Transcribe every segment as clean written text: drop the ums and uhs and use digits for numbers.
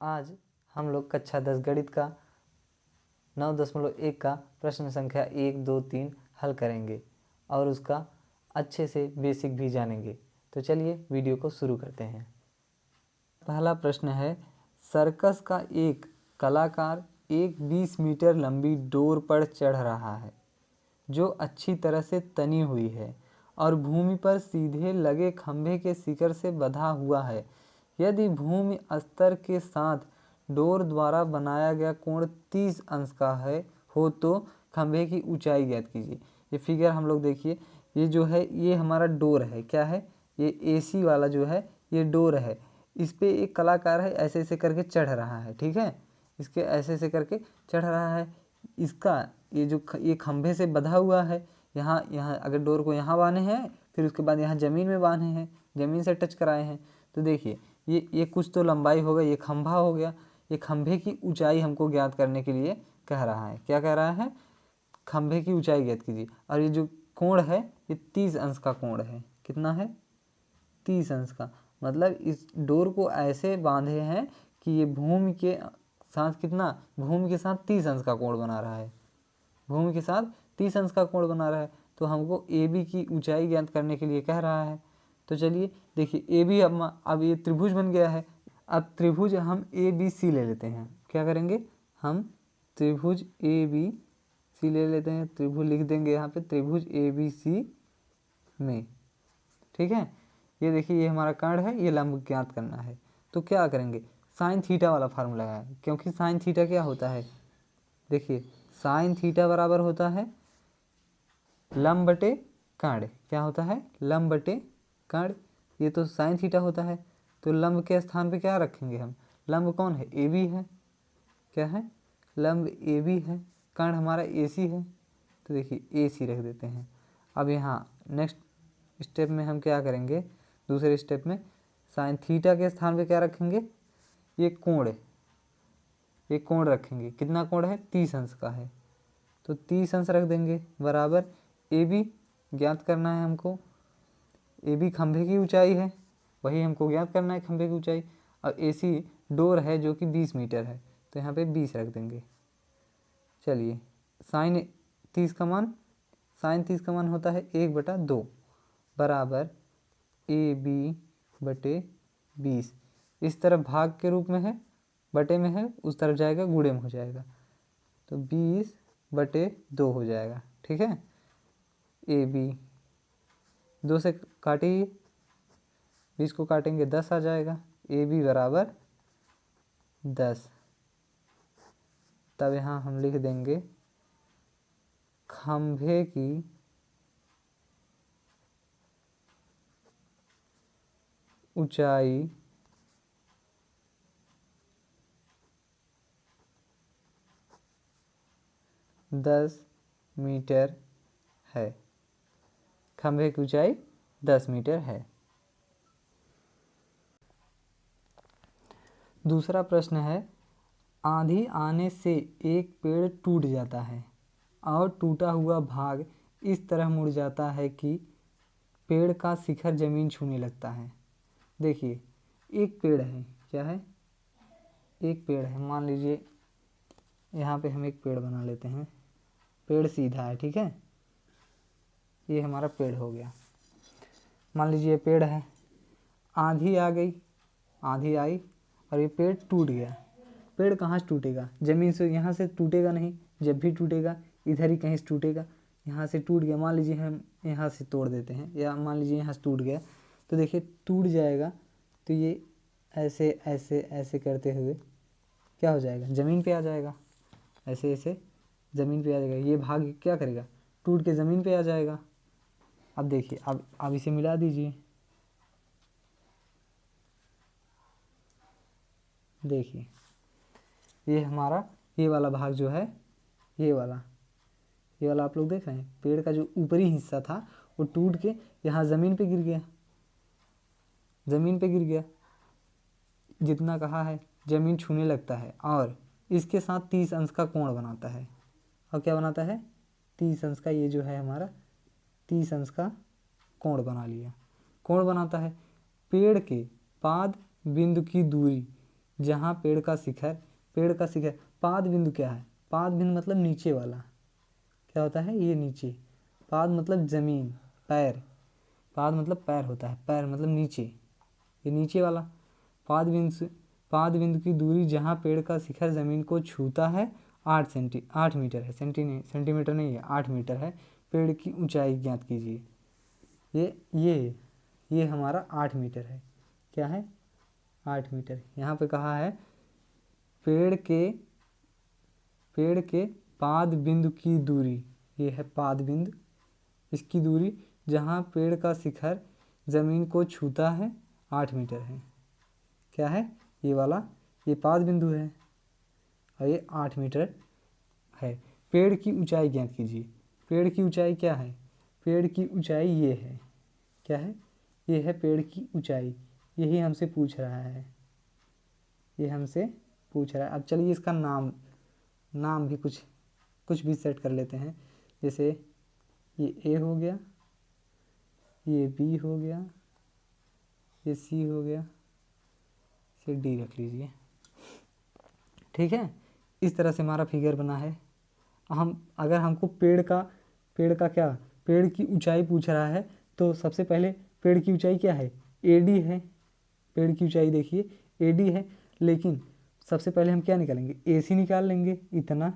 आज हम लोग कक्षा 10 गणित का 9.1 का प्रश्न संख्या 1, 2, 3 हल करेंगे और उसका अच्छे से बेसिक भी जानेंगे। तो चलिए वीडियो को शुरू करते हैं। पहला प्रश्न है, सर्कस का एक कलाकार एक 20 मीटर लंबी डोर पर चढ़ रहा है जो अच्छी तरह से तनी हुई है और भूमि पर सीधे लगे खंभे के शिखर से बंधा हुआ है। यदि भूमि स्तर के साथ डोर द्वारा बनाया गया कोण 30 अंश का हो तो खंभे की ऊंचाई ज्ञात कीजिए। ये फिगर हम लोग देखिए, ये जो है ये हमारा डोर है। क्या है? ये एसी वाला जो है ये डोर है। इस पे एक कलाकार है, ऐसे ऐसे करके चढ़ रहा है। ठीक है, इसके ऐसे ऐसे करके चढ़ रहा है। इसका ये जो ये खंभे से बंधा हुआ है। यहाँ यहाँ अगर डोर को यहाँ बांधे हैं, फिर उसके बाद यहाँ ज़मीन में बांधे हैं, ज़मीन से टच कराए हैं। तो देखिए ये कुछ तो लंबाई हो गई, ये खंभा हो गया। ये खंभे की ऊंचाई हमको ज्ञात करने के लिए कह रहा है। क्या कह रहा है? खंभे की ऊंचाई ज्ञात कीजिए। और ये जो कोण है ये 30 अंश का कोण है। कितना है? 30 अंश का। मतलब इस डोर को ऐसे बांधे हैं कि ये भूमि के साथ कितना, भूमि के साथ 30 अंश का कोण बना रहा है। भूमि के साथ 30 अंश का कोण बना रहा है। तो हमको ए बी की ऊंचाई ज्ञात करने के लिए कह रहा है। तो चलिए देखिए, ए बी अब ये त्रिभुज बन गया है। अब त्रिभुज हम ए बी सी ले लेते हैं। क्या करेंगे? हम त्रिभुज ए बी सी ले लेते हैं। त्रिभुज लिख देंगे यहाँ पे, त्रिभुज ए बी सी में। ठीक है, ये देखिए ये हमारा कर्ण है, ये लंब ज्ञात करना है। तो क्या करेंगे? साइन थीटा वाला फार्मूला है, क्योंकि साइन थीटा क्या होता है? देखिए साइन थीटा बराबर होता है लंब बटे कर्ण। क्या होता है? लंब बटे कर्ण। ये तो साइन थीटा होता है। तो लंब के स्थान पे क्या रखेंगे हम? लंब कौन है? ए बी है। क्या है? लंब ए बी है। कर्ण हमारा ए सी है। तो देखिए ए सी रख देते हैं। अब यहाँ नेक्स्ट स्टेप में हम क्या करेंगे? दूसरे स्टेप में साइन थीटा के स्थान पे क्या रखेंगे? ये कोण, ये कोण रखेंगे। कितना कोण है? 30 अंश का है। तो 30 अंश रख देंगे बराबर ए बी ज्ञात करना है हमको। ए बी खंभे की ऊंचाई है, वही हमको ज्ञात करना है, खंभे की ऊंचाई। और ए सी डोर है जो कि 20 मीटर है, तो यहाँ पे 20 रख देंगे। चलिए साइन 30 का मान, साइन 30 का मान होता है 1/2 बराबर ए बी बटे 20। इस तरफ भाग के रूप में है, बटे में है, उस तरफ जाएगा गुणे में हो जाएगा। तो 20/2 हो जाएगा। ठीक है, ए बी 2 से काटिए, 20 को काटेंगे 10 आ जाएगा। ए बी बराबर 10। तब यहाँ हम लिख देंगे खंभे की ऊंचाई 10 मीटर है। खंभे की ऊंचाई 10 मीटर है। दूसरा प्रश्न है, आंधी आने से एक पेड़ टूट जाता है और टूटा हुआ भाग इस तरह मुड़ जाता है कि पेड़ का शिखर जमीन छूने लगता है। देखिए एक पेड़ है। क्या है? एक पेड़ है। मान लीजिए यहाँ पे हम एक पेड़ बना लेते हैं। पेड़ सीधा है। ठीक है, ये हमारा पेड़ हो गया। मान लीजिए पेड़ है, आंधी आ गई, आंधी आई और ये पेड़ टूट गया। पेड़ कहाँ से टूटेगा? ज़मीन से। यहाँ से टूटेगा नहीं, जब भी टूटेगा इधर ही कहीं से टूटेगा। यहाँ से टूट गया, मान लीजिए हम यहाँ से तोड़ देते हैं, या मान लीजिए यहाँ से टूट गया, तो देखिए टूट जाएगा। तो ये ऐसे ऐसे ऐसे करते हुए क्या हो जाएगा? ज़मीन पे आ जाएगा। ऐसे ऐसे ज़मीन पे आ जाएगा। ये भाग क्या करेगा? टूट के ज़मीन पे आ जाएगा। अब देखिए, अब इसे मिला दीजिए। देखिए ये हमारा ये वाला भाग जो है, ये वाला आप लोग देख रहे हैं, पेड़ का जो ऊपरी हिस्सा था वो टूट के यहाँ ज़मीन पे गिर गया। ज़मीन पे गिर गया, जितना कहा है ज़मीन छूने लगता है और इसके साथ 30 अंश का कोण बनाता है। और क्या बनाता है? 30 अंश का, ये जो है हमारा 30 अंश का कोण बना लिया। कोण बनाता है। पेड़ के पाद बिंदु की दूरी जहाँ पेड़ का शिखर पाद बिंदु क्या है? पाद बिंदु मतलब नीचे वाला, क्या होता है? ये नीचे। पाद मतलब जमीन, पैर। पाद मतलब पैर होता है, पैर मतलब नीचे, ये नीचे वाला। पाद बिंदु की दूरी जहाँ पेड़ का शिखर जमीन को छूता है 8 मीटर है। सेंटीमीटर नहीं है, 8 मीटर है। पेड़ की ऊंचाई ज्ञात कीजिए। ये हमारा 8 मीटर है। क्या है? 8 मीटर। यहाँ पे कहा है पेड़ के पाद बिंदु की दूरी, ये है पाद बिंदु, इसकी दूरी जहाँ पेड़ का शिखर ज़मीन को छूता है 8 मीटर है। क्या है? ये वाला, ये पाद बिंदु है और ये 8 मीटर है। पेड़ की ऊंचाई ज्ञात कीजिए। पेड़ की ऊंचाई क्या है? पेड़ की ऊंचाई ये है। क्या है? ये है पेड़ की ऊंचाई। यही हमसे पूछ रहा है, ये हमसे पूछ रहा है। अब चलिए इसका नाम भी कुछ भी सेट कर लेते हैं। जैसे ये ए हो गया, ये बी हो गया, ये सी हो गया, इसे डी रख लीजिए। ठीक है, इस तरह से हमारा फिगर बना है। अगर हमको पेड़ की ऊंचाई पूछ रहा है तो सबसे पहले पेड़ की ऊंचाई क्या है? एडी है। पेड़ की ऊंचाई देखिए एडी है, लेकिन सबसे पहले हम क्या निकालेंगे? एसी निकाल लेंगे, इतना।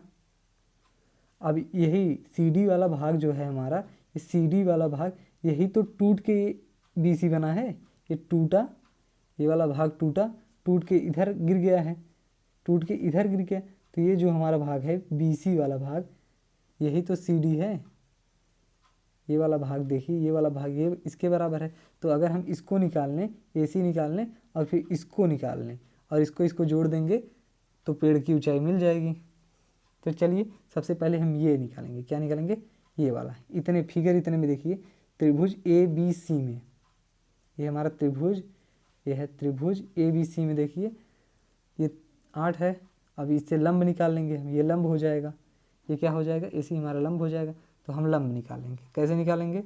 अब यही सीडी वाला भाग जो है हमारा, इस सीडी वाला भाग यही तो टूट के बीसी बना है। ये टूटा, ये वाला भाग टूट के इधर गिर गया, तो ये जो हमारा भाग है बीसी वाला भाग, यही तो सीडी है। ये वाला भाग देखिए, ये वाला भाग ये इसके बराबर है। तो अगर हम इसको निकाल लें, एसी निकाल लें और फिर इसको निकाल लें और इसको जोड़ देंगे तो पेड़ की ऊंचाई मिल जाएगी। तो चलिए सबसे पहले हम ये निकालेंगे। क्या निकालेंगे? ये वाला। इतने में देखिए त्रिभुज ए बी सी में, ये हमारा त्रिभुज, ये है त्रिभुज ए बी सी में। देखिए ये 8 है। अब इससे लंब निकाल लेंगे हम, ये लंब हो जाएगा। ये क्या हो जाएगा? एसी हमारा लंब हो जाएगा। तो हम लंब निकालेंगे। कैसे निकालेंगे?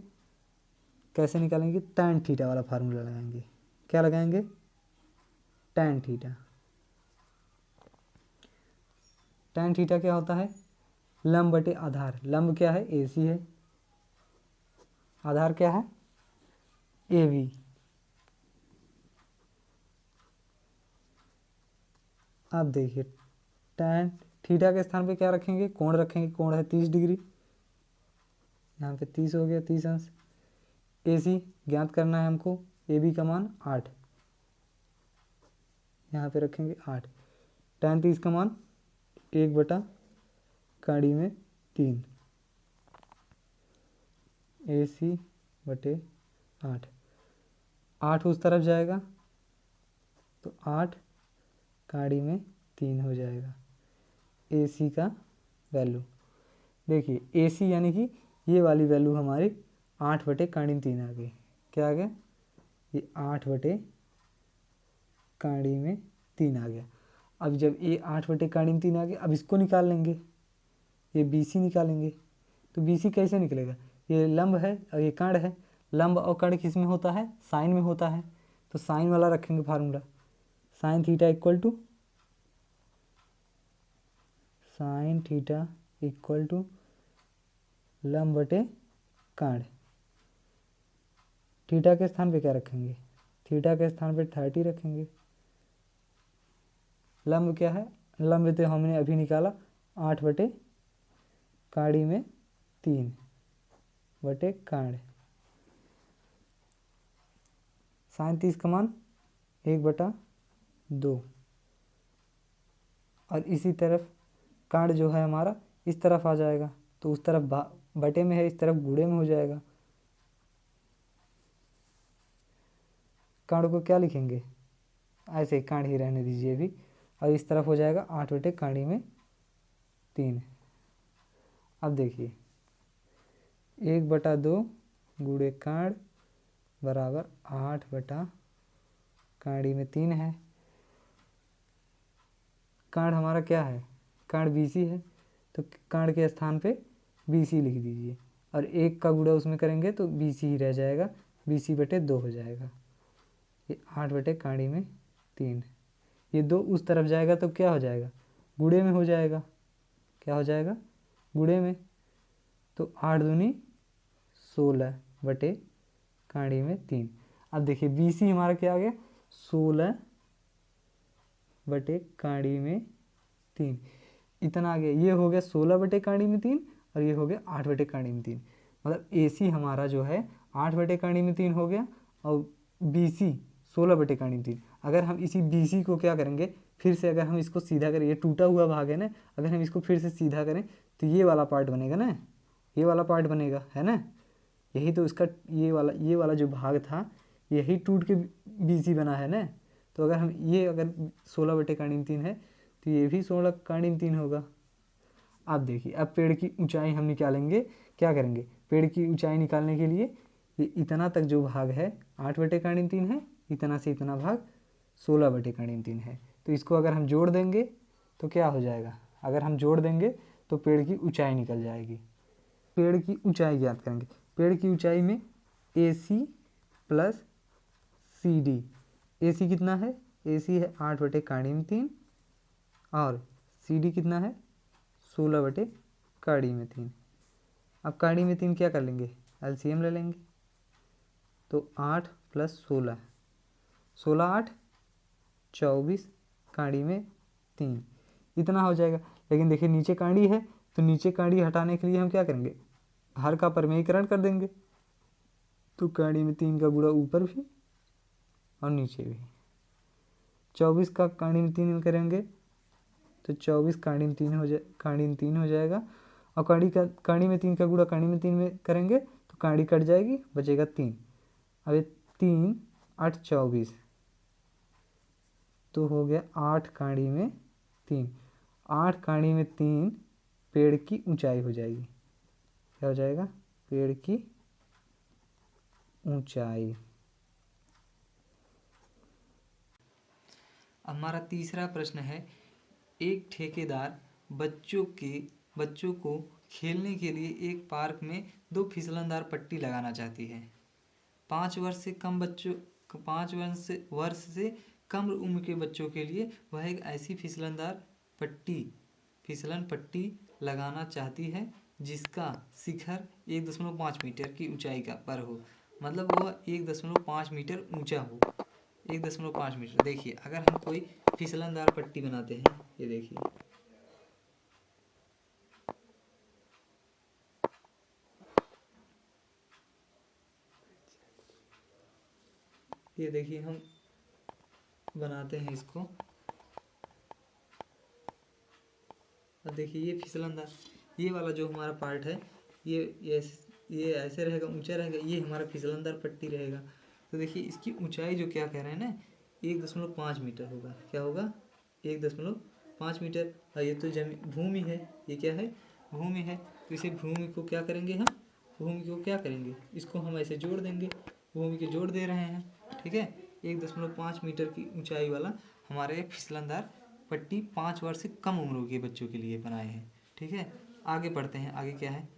टैन थीटा वाला फार्मूला लगाएंगे। क्या लगाएंगे? Tan theta. टैन थीटा क्या होता है? लंब बटे आधार। लंब क्या है? एसी है। आधार क्या है? A b. अब देखिए टैन थीटा के स्थान पे क्या रखेंगे? कोण रखेंगे। कोण है 30 डिग्री, यहाँ पे 30 हो गया, 30 अंश। एसी ज्ञात करना है हमको, ए बी का मान 8, यहाँ पे रखेंगे 8। टैन 30 का मान 1/3 एसी बटे 8। 8 उस तरफ जाएगा तो 8/3 हो जाएगा एसी का वैल्यू। देखिए एसी यानी कि ये वाली वैल्यू हमारी 8/3 आ गई। क्या आ गया? ये 8/3 आ गया। अब जब ये 8/3 आ गया, अब इसको निकाल लेंगे, ये बीसी निकालेंगे। तो बीसी कैसे निकलेगा? ये लंब है और ये कर्ण है। लंब और कर्ण किस में होता है? साइन में होता है। तो साइन वाला रखेंगे formula. Sine theta equal to लंब बटे कर्ण। थीटा के स्थान पे क्या रखेंगे? थीटा के स्थान पे 30 रखेंगे। लंब क्या है? लंब तो हमने अभी निकाला 8/3 बटे कर्ण। साइन 30 का मान 1/2। और इसी तरफ कर्ण जो है हमारा इस तरफ आ जाएगा, तो उस तरफ बटे में है, इस तरफ गुणे में हो जाएगा। कर्ण को क्या लिखेंगे? ऐसे कर्ण ही रहने दीजिए अभी। और इस तरफ हो जाएगा 8/3। अब देखिए 1/2 गुणे कर्ण बराबर 8/3 है। कर्ण हमारा क्या है? कर्ण बीसी है, तो कर्ण के स्थान पे बीसी लिख दीजिए और 1 का गुणा उसमें करेंगे तो बीसी ही रह जाएगा, BC/2 हो जाएगा। ये 8/3। ये 2 उस तरफ जाएगा तो क्या हो जाएगा, गुणे में हो जाएगा। क्या हो जाएगा, गुणे में। तो 8 दूनी 16 बटे काड़ी में 3। अब देखिए BC हमारा क्या आ गया, 16 बटे काड़ी में 3, इतना आ गया। ये हो गया 16 बटे काड़ी में 3 और ये हो गया 8 बटे काड़ी में 3। मतलब AC हमारा जो है 8 बटे काड़ी में 3 हो गया और BC 16 बटे काड़ी में 3। अगर हम इसी BC को क्या करेंगे, फिर से अगर हम इसको सीधा करें, ये टूटा हुआ भाग है ना, अगर हम इसको फिर से सीधा करें तो ये वाला पार्ट बनेगा ना, ये वाला पार्ट बनेगा, है ना। यही तो इसका ये वाला जो भाग था यही टूट के BC बना है ना। तो अगर हम ये अगर 16 बटे काड़ी में 3 है तो ये भी 16 काड़ी में 3 होगा। अब देखिए, अब पेड़ की ऊंचाई हम निकालेंगे। क्या करेंगे, पेड़ की ऊंचाई निकालने के लिए ये इतना तक जो भाग है 8 बटे काड़ी में 3 है, इतना से इतना भाग 16 बटे काड़ी में 3 है। तो इसको अगर हम जोड़ देंगे तो क्या हो जाएगा, अगर हम जोड़ देंगे तो पेड़ की ऊंचाई निकल जाएगी। पेड़ की ऊंचाई ज्ञात करेंगे। पेड़ की ऊंचाई में AC प्लस CD। AC कितना है, AC है 8 बटे काड़ी में 3 और CD कितना है 16 बटे काड़ी में 3। अब काड़ी में 3 क्या कर लेंगे, LCM ले लेंगे। तो 8 प्लस 16, 16 8 24 काड़ी में 3, इतना हो जाएगा। लेकिन देखिए नीचे काड़ी है तो नीचे काड़ी हटाने के लिए हम क्या करेंगे, हर का परमेयीकरण कर देंगे। तो काड़ी में 3 का गुणा ऊपर भी और नीचे भी। 24 का काड़ी में 3 करेंगे तो 24 काड़ी में 3 हो जाएगा। और काड़ी में 3 का गुणा काड़ी में 3 में करेंगे तो काड़ी कट जाएगी, बचेगा 3। अब ये 3 8 24 तो हो गया 8 काड़ी में 3। 8 काड़ी में 3 पेड़ की ऊंचाई हो जाएगी। क्या हो जाएगा, पेड़ की ऊंचाई। हमारा तीसरा प्रश्न है, एक ठेकेदार बच्चों को खेलने के लिए एक पार्क में 2 फिसलनदार पट्टी लगाना चाहती है। 5 वर्ष से कम उम्र के बच्चों के लिए वह एक ऐसी फिसलन पट्टी लगाना चाहती है जिसका शिखर 1.5 मीटर की ऊंचाई का पर हो। मतलब वह 1.5 मीटर ऊंचा हो। 1.5 मीटर। देखिए अगर हम कोई फिसलनदार पट्टी बनाते हैं, ये देखिए, ये देखिए हम बनाते हैं इसको। अब देखिए ये फिसलनदार, ये वाला जो हमारा पार्ट है ये ऐसे रहेगा, ऊंचा रहेगा, ये हमारा फिसलनदार पट्टी रहेगा। तो देखिए इसकी ऊंचाई जो क्या कह रहे हैं ना, 1.5 मीटर होगा। क्या होगा, 1.5 मीटर। और ये तो भूमि है, ये क्या है, भूमि है। तो इसे भूमि को क्या करेंगे हम, भूमि को क्या करेंगे, इसको हम ऐसे जोड़ देंगे। भूमि के जोड़ दे रहे हैं, ठीक है। 1.5 मीटर की ऊंचाई वाला हमारे फिसलनदार पट्टी 5 वर्ष से कम उम्र के बच्चों के लिए बनाए हैं, ठीक है। आगे बढ़ते हैं, आगे क्या है,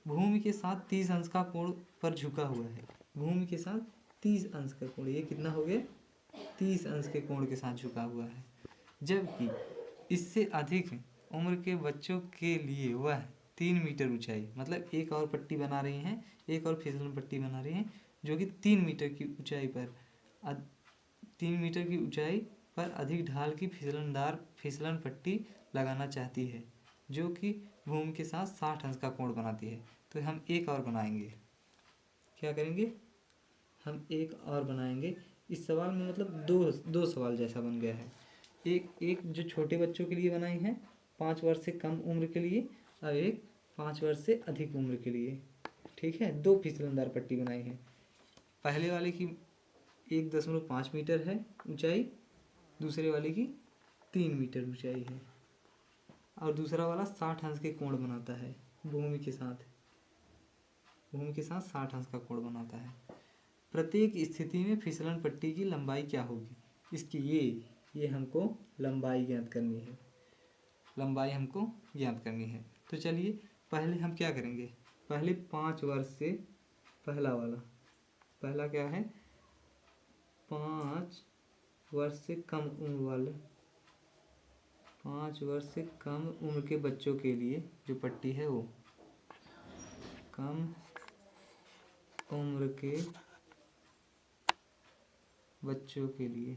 भूमि के साथ 30 अंश का कोण पर झुका हुआ है। भूमि के साथ 30 अंश का कोण, ये कितना हो गया, 30 अंश के कोण के साथ झुका हुआ है। जबकि इससे अधिक उम्र के बच्चों के लिए वह 3 मीटर ऊंचाई, मतलब एक और पट्टी बना रही हैं, एक और फिसलन पट्टी बना रही हैं जो कि 3 मीटर की ऊंचाई पर 3 मीटर की ऊंचाई पर अधिक ढाल की फिसलन पट्टी लगाना चाहती है जो कि भूमि के साथ 60 अंश का कोण बनाती है। तो हम एक और बनाएंगे। क्या करेंगे, हम एक और बनाएंगे। इस सवाल में मतलब दो सवाल जैसा बन गया है। एक जो छोटे बच्चों के लिए बनाई है 5 वर्ष से कम उम्र के लिए, और एक 5 वर्ष से अधिक उम्र के लिए, ठीक है। 2 फिसलनदार पट्टी बनाई है। पहले वाले की 1.5 मीटर है ऊंचाई, दूसरे वाले की 3 मीटर ऊंचाई है, और दूसरा वाला 60 अंश के कोण बनाता है भूमि के साथ 60 अंश का कोण बनाता है। प्रत्येक स्थिति में फिसलन पट्टी की लंबाई क्या होगी, इसकी ये हमको लंबाई ज्ञात करनी है। तो चलिए पहले हम क्या करेंगे, पहले 5 वर्ष से पहला क्या है, 5 वर्ष से कम उम्र वाले 5 वर्ष से कम उम्र के बच्चों के लिए जो पट्टी है वो कम उम्र के बच्चों के लिए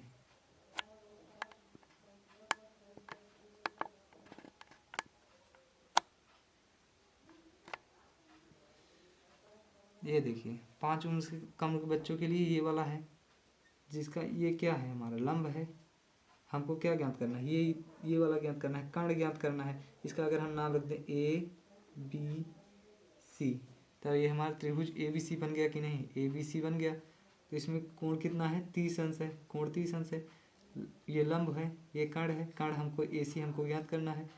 ये देखिए 5 उम्र से कम के बच्चों के लिए ये वाला है, जिसका ये क्या है, हमारा लंब है। हमको क्या ज्ञात करना है, ये वाला ज्ञात करना है, कर्ण ज्ञात करना है। इसका अगर हम नाम रख दें ए बी सी, तो ये हमारा त्रिभुज ए बी सी बन गया कि नहीं, ए बी सी बन गया। तो इसमें कोण कितना है, 30 अंश है, कोण 30 अंश है। ये लंब है, ये कर्ण है, कर्ण हमको ए सी हमको ज्ञात करना है।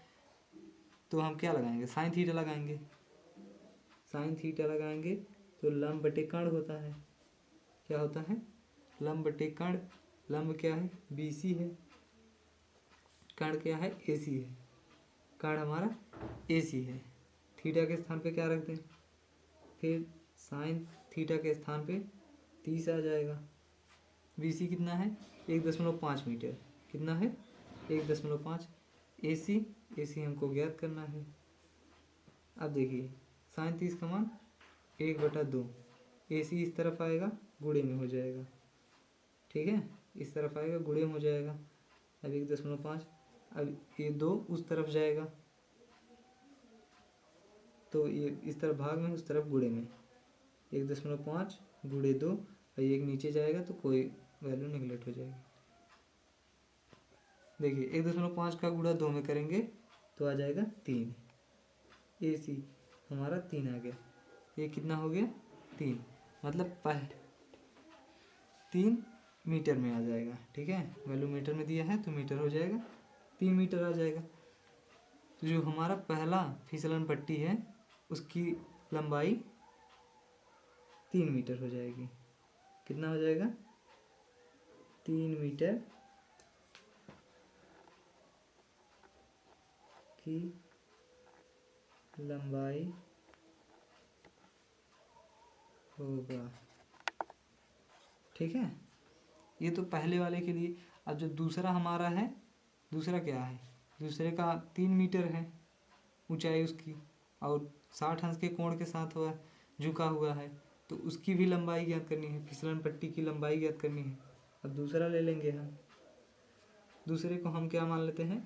तो हम क्या लगाएंगे, साइन थीटा लगाएंगे। साइन थीटा लगाएंगे तो लंब बटे कर्ण होता है। क्या होता है, लंब बटे कर्ण। लंब क्या है, बी सी है, कर्ण क्या है, ए सी है। कर्ण हमारा ए सी है। थीटा के स्थान पे क्या रख दें, फिर साइन थीटा के स्थान पे 30 आ जाएगा। बी सी कितना है, 1.5 मीटर। कितना है, 1.5। ए सी हमको ज्ञात करना है। अब देखिए साइन 30 का मान 1/2। ए सी इस तरफ आएगा, गुणे में हो जाएगा। ठीक है, इस तरफ आएगा, गुणे में हो जाएगा। अब 1.5, अब ये 2 उस तरफ जाएगा, तो ये इस तरफ भाग में, उस तरफ गुणे में। 1.5 गुणे 2, और एक नीचे जाएगा तो कोई वैल्यू निगलेक्ट हो जाएगी। देखिए 1.5 का गुणा 2 में करेंगे तो आ जाएगा 3। ए सी हमारा 3 आ गया। ये कितना हो गया, 3, मतलब 3 मीटर में आ जाएगा। ठीक है, वैल्यू मीटर में दिया है तो मीटर हो जाएगा, 3 मीटर आ जाएगा। तो जो हमारा पहला फिसलन पट्टी है उसकी लंबाई 3 मीटर हो जाएगी। कितना हो जाएगा, 3 मीटर की लंबाई होगा। ठीक है, ये तो पहले वाले के लिए। अब जो दूसरा हमारा है, दूसरा क्या है, दूसरे का 3 मीटर है ऊंचाई उसकी, और 60 अंश के कोण के साथ हुआ झुका हुआ है, तो उसकी भी लंबाई ज्ञात करनी है, फिसलन पट्टी की लंबाई ज्ञात करनी है। अब दूसरा ले लेंगे हम, दूसरे को हम क्या मान लेते हैं,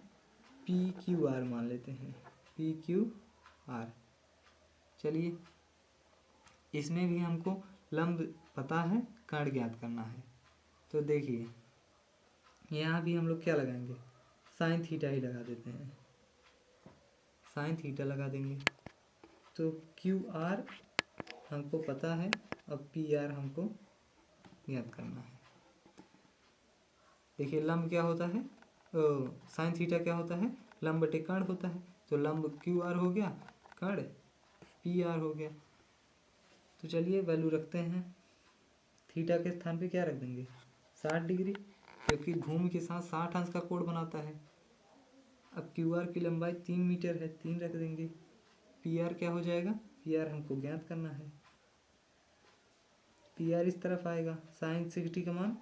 पी क्यू आर मान लेते हैं, पी क्यू आर। चलिए इसमें भी हमको लंब पता है, कर्ण ज्ञात करना है। तो देखिए यहाँ भी हम लोग क्या लगाएंगे, साइन थीटा ही लगा देते हैं, साइन थीटा लगा देंगे। तो क्यू आर हमको पता है, अब पी आर हमको ज्ञात करना है। देखिए लंब क्या होता है, साइन थीटा क्या होता है, लंब बटे कर्ण होता है। तो लंब क्यू आर हो गया, कर्ण पी आर हो गया। तो चलिए वैल्यू रखते हैं। थीटा के स्थान पे क्या रख देंगे, 60 डिग्री, क्योंकि भूमि के साथ 60 अंश का कोण बनाता है। अब क्यू आर की लंबाई 3 मीटर है, 3 रख देंगे। पी आर क्या हो जाएगा, पी आर हमको ज्ञात करना है। पी आर इस तरफ आएगा, साइन 60 का मान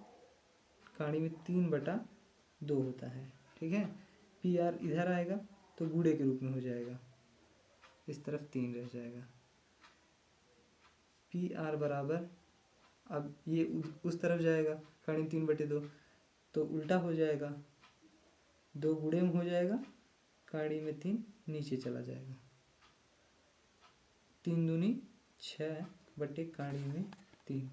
कहानी में 3/2 होता है। ठीक है, पी आर इधर आएगा तो गुणे के रूप में हो जाएगा, इस तरफ 3 रह जाएगा। पी आर बराबर, अब ये उस तरफ जाएगा, कहानी 3/2, तो उल्टा हो जाएगा, 2 गुणे में हो जाएगा, कहानी में 3 नीचे चला जाएगा। 3 दूनी 6 बटे कहानी में 3।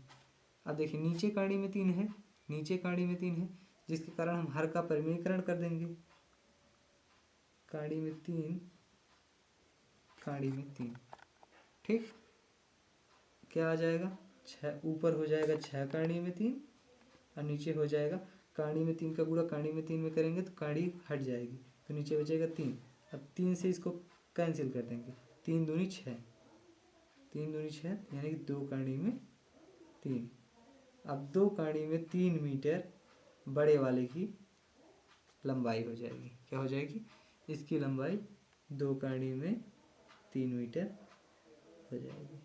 अब देखिए नीचे कहानी में 3 है, नीचे कहानी में 3 है, जिसके कारण हम हर का परिमेयकरण कर देंगे। कहानी में 3, कहानी में 3। ठीक, क्या आ जाएगा, 6 ऊपर हो जाएगा 6 कहानी में 3, और नीचे हो जाएगा कहानी में 3 का गुणा कहानी में 3 में करेंगे तो कहानी हट जाएगी, तो नीचे बचेगा 3। अब 3 से इसको कैंसिल कर देंगे, 3 दूनी 6, 3 दूनी 6, यानी कि 2 कहानी में 3। अब 2 कहानी में 3 मीटर बड़े वाले की लंबाई हो जाएगी। क्या हो जाएगी, इसकी लंबाई 2 कहानी में 3 मीटर हो जाएगी।